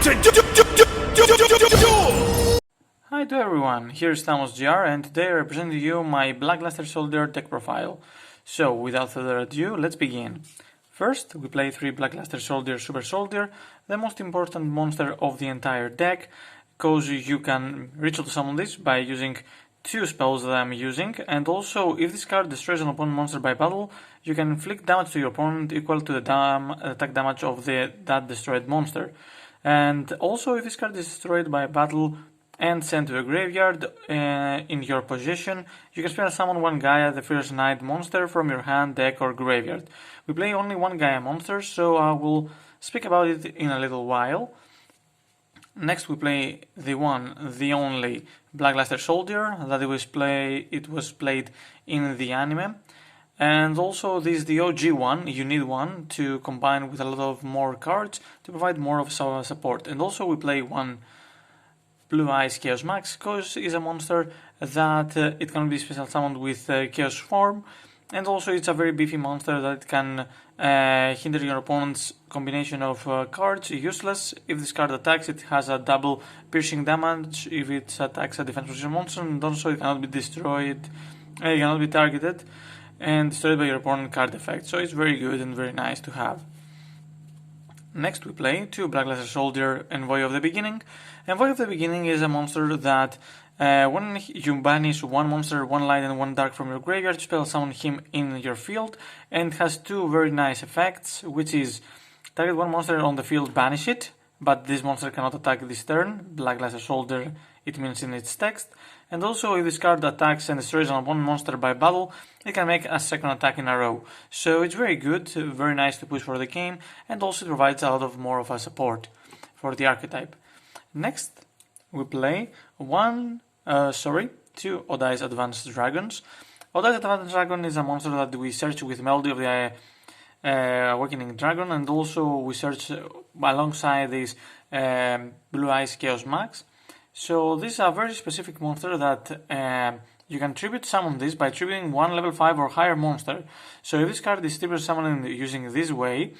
Hi to everyone, here's Thomas GR, and today I represent to you my Blackluster Soldier deck profile. So, without further ado, let's begin. First, we play 3 Blackluster Soldier Super Soldier, the most important monster of the entire deck, because you can ritual summon this by using 2 spells that I'm using, and also if this card destroys an opponent monster by battle, you can inflict damage to your opponent equal to the attack damage of that destroyed monster. And also if this card is destroyed by battle and sent to a graveyard in your possession, you can spell summon one Gaia, the Fierce Knight monster, from your hand, deck, or graveyard. We play only one Gaia monster, so I will speak about it in a little while. Next we play the only Blackluster Soldier that it was played in the anime. And also this is the OG one, you need one to combine with a lot of more cards to provide more of support. And also we play one Blue Eyes Chaos Max, because it's a monster that it can be special summoned with Chaos form, and also it's a very beefy monster that can hinder your opponent's combination of cards useless. If this card attacks, it has a double piercing damage if it attacks a defense position monster, and also it cannot be destroyed, it cannot be targeted and destroyed by your opponent card effect, so it's very good and very nice to have. Next we play 2 Blackluster Soldier Envoy of the Beginning. Envoy of the Beginning is a monster that when you banish one monster, one light and one dark from your graveyard, spell summon him in your field, and has 2 very nice effects, which is target one monster on the field, banish it, but this monster cannot attack this turn, Blackluster Soldier it means in its text, and also if this card attacks and destroys an opponent monster by battle, it can make a second attack in a row. So it's very good, very nice to push for the game, and also it provides a lot of more of a support for the archetype. Next, we play 2 Odai's Advanced Dragons. Odai's Advanced Dragon is a monster that we search with Melody of the Awakening Dragon, and also we search alongside this Blue Eyes Chaos Max. So this is a very specific monster that you can tribute summon this by tributing one level 5 or higher monster. So if this card is tribute summoned using this way,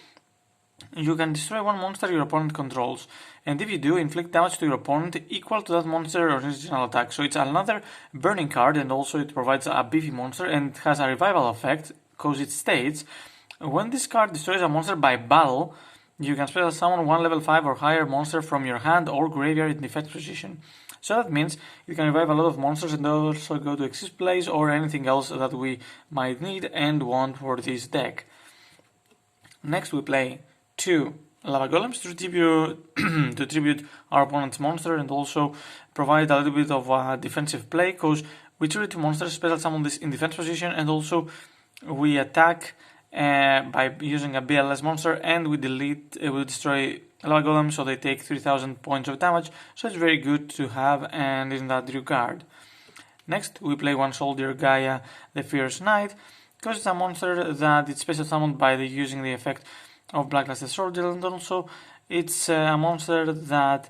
you can destroy one monster your opponent controls, and if you do, inflict damage to your opponent equal to that monster's original attack. So it's another burning card, and also it provides a beefy monster and has a revival effect, because it states, when this card destroys a monster by battle, you can special summon one level 5 or higher monster from your hand or graveyard in defense position. So that means you can revive a lot of monsters and also go to exist plays or anything else that we might need and want for this deck. Next we play 2 Lava Golems to tribute our opponent's monster, and also provide a little bit of a defensive play, because we tribute 2 monsters, special summon this in defense position, and also we attack by using a BLS monster, and we destroy Lava Golem, so they take 3000 points of damage, so it's very good to have and in that regard. Next we play 1 Soldier Gaia, the Fierce Knight, because it's a monster that it's special summoned by using the effect of Blackluster Soldier, and also it's a monster that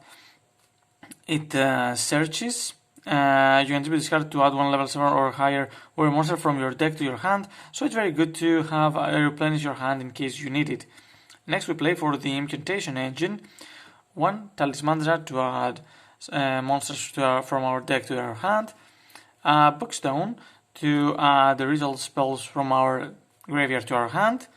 it searches. You can tribute this card to add 1 level 7 or higher or a monster from your deck to your hand, so it's very good to have replenish your hand in case you need it. Next we play for the Incantation Engine 1 Talismandra to add monsters from our deck to our hand, Bookstone to add the result spells from our graveyard to our hand,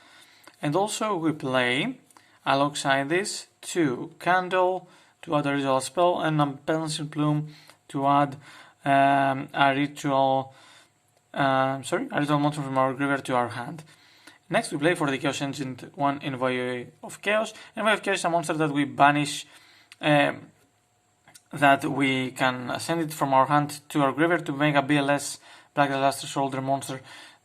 and also we play alongside this 2 Candle to add a result spell, and a Pencil Plume to add a ritual monster from our graveyard to our hand. Next we play for the Chaos Engine 1 Envoy of Chaos. Envoy of Chaos is a monster that we banish, that we can send it from our hand to our graveyard to make a BLS Blackluster Soldier monster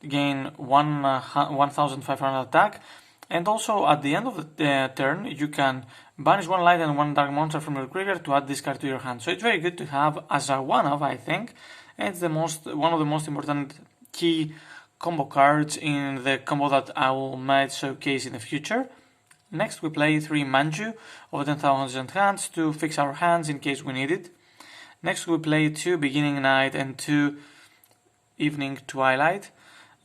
gain 1500 attack. And also at the end of the turn you can banish 1 light and 1 dark monster from your graveyard to add this card to your hand. So it's very good to have as a one-of, I think, and it's one of the most important key combo cards in the combo that I might showcase in the future. Next we play 3 Manju of 10,000 hands to fix our hands in case we need it. Next we play 2 Beginning Night and 2 Evening Twilight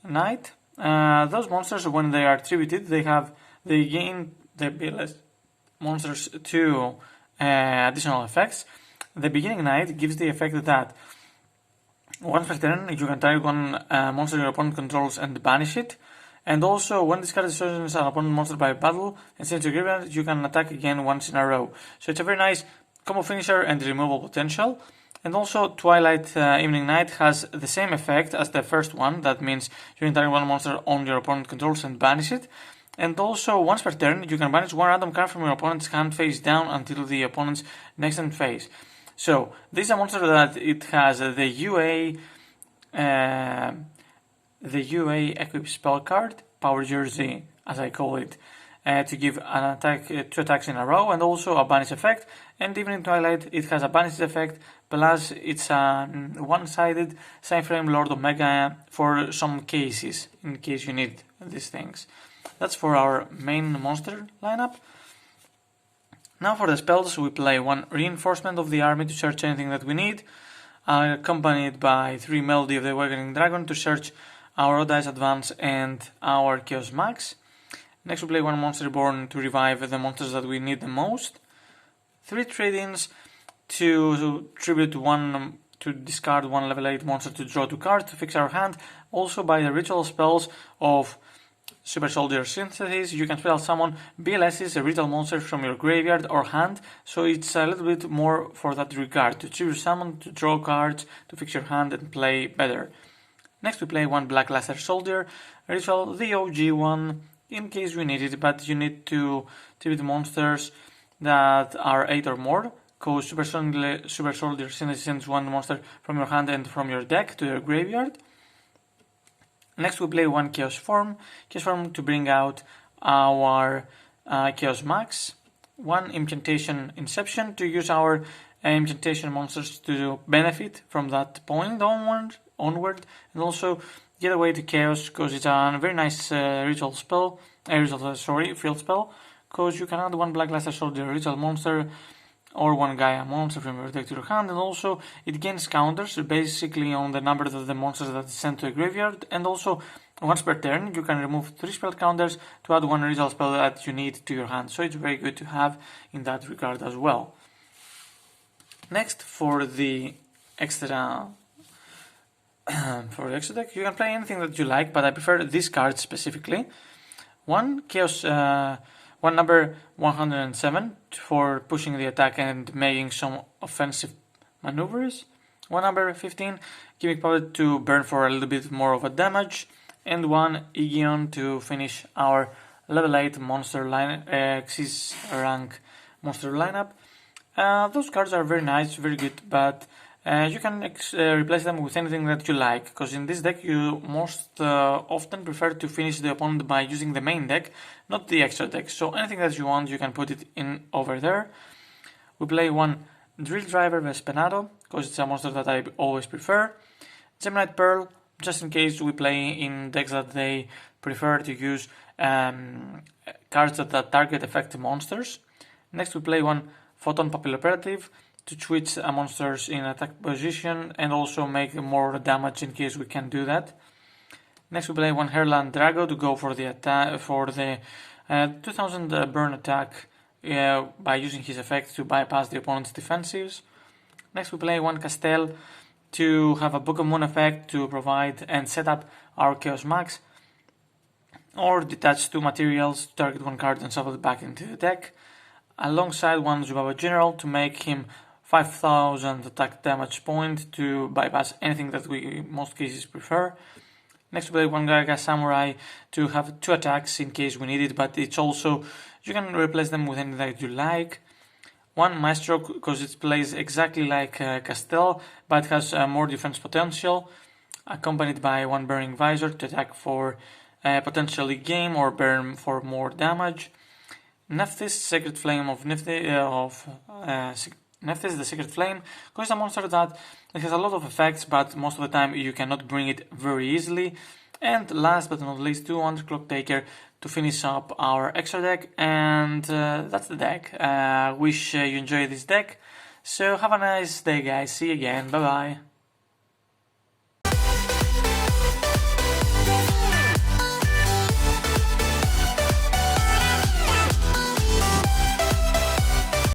Night. Those monsters, when they are tributed, they gain the BLS monsters to additional effects. The beginning knight gives the effect that once per turn you can target one monster your opponent controls and banish it. And also, when discarded chooses an opponent monster by battle and sends to graveyard, you can attack again once in a row. So it's a very nice combo finisher and removal potential. And also, Twilight Evening Knight has the same effect as the first one. That means you can target one monster on your opponent controls and banish it. And also, once per turn, you can banish one random card from your opponent's hand face down until the opponent's next end phase. So, this is a monster that it has the UA equip spell card, Power Jersey as I call it, to give an attack, 2 attacks in a row, and also a banish effect. And even in Twilight it has a banish effect, plus it's a one-sided Sign Lord Omega for some cases, in case you need these things. That's for our main monster lineup. Now for the spells, we play 1 Reinforcement of the Army to search anything that we need, accompanied by 3 Melody of the Awakening Dragon to search our Odd Eyes Advance and our Chaos Max. Next we play 1 Monster Reborn to revive the monsters that we need the most. 3 trade-ins to tribute 1 to discard 1 level 8 monster to draw 2 cards to fix our hand. Also by the ritual spells of Super Soldier Synthesis, you can spell summon BLS's a ritual monster from your graveyard or hand, so it's a little bit more for that regard, to tribute summon, to draw cards, to fix your hand and play better. Next we play 1 Black Luster Soldier ritual, the OG one, in case we need it, but you need to tribute monsters that are 8 or more, because Super Soldier Synthesis sends 1 monster from your hand and from your deck to your graveyard. Next we play 1 Chaos Form to bring out our Chaos Max, 1 Incantation Inception to use our Incantation monsters to benefit from that point onward, and also get away to Chaos, because it's a very nice ritual spell, field spell, because you can add 1 Black Luster Soldier ritual monster or 1 Gaia monster from your deck to your hand, and also it gains counters basically on the number of the monsters that is sent to a graveyard, and also once per turn you can remove 3 spell counters to add 1 ritual spell that you need to your hand, so it's very good to have in that regard as well. Next, for the extra deck, you can play anything that you like, but I prefer this card specifically. 1 Chaos, 1 number 107 for pushing the attack and making some offensive maneuvers. 1 number 15 giving power to burn for a little bit more of a damage, and 1 Aegeon to finish our level 8 monster line, Xyz rank monster lineup. Those cards are very nice, very good, but you can replace them with anything that you like, because in this deck you most often prefer to finish the opponent by using the main deck, not the extra deck. So anything that you want, you can put it in over there. We play 1 Drill Driver Vespenato, because it's a monster that I always prefer. Geminite Pearl, just in case we play in decks that they prefer to use cards that target effective monsters. Next we play 1 Photon Papilloperative to switch monsters in attack position and also make more damage in case we can do that. Next we play 1 Herland Drago to go for the attack, for the 2000 burn attack by using his effect to bypass the opponent's defensives. Next we play 1 Castel to have a Book of Moon effect to provide and set up our Chaos Max, or detach 2 materials to target 1 card and shuffle it back into the deck, alongside 1 Zubaba General to make him 5000 attack damage point to bypass anything that we in most cases prefer. Next we play 1 Gaga Samurai to have 2 attacks in case we need it, but it's also, you can replace them with anything that you like. 1 Maestro, because it plays exactly like Castel, but has more defense potential, accompanied by 1 Burning Visor to attack for potentially game or burn for more damage. Nephthys, Sacred Flame of Nephthys, the Sacred Flame, because it's a monster that it has a lot of effects, but most of the time you cannot bring it very easily. And last but not least, 2 Underclock Taker to finish up our extra deck, and that's the deck. Wish you enjoy this deck. So have a nice day, guys. See you again. Bye bye.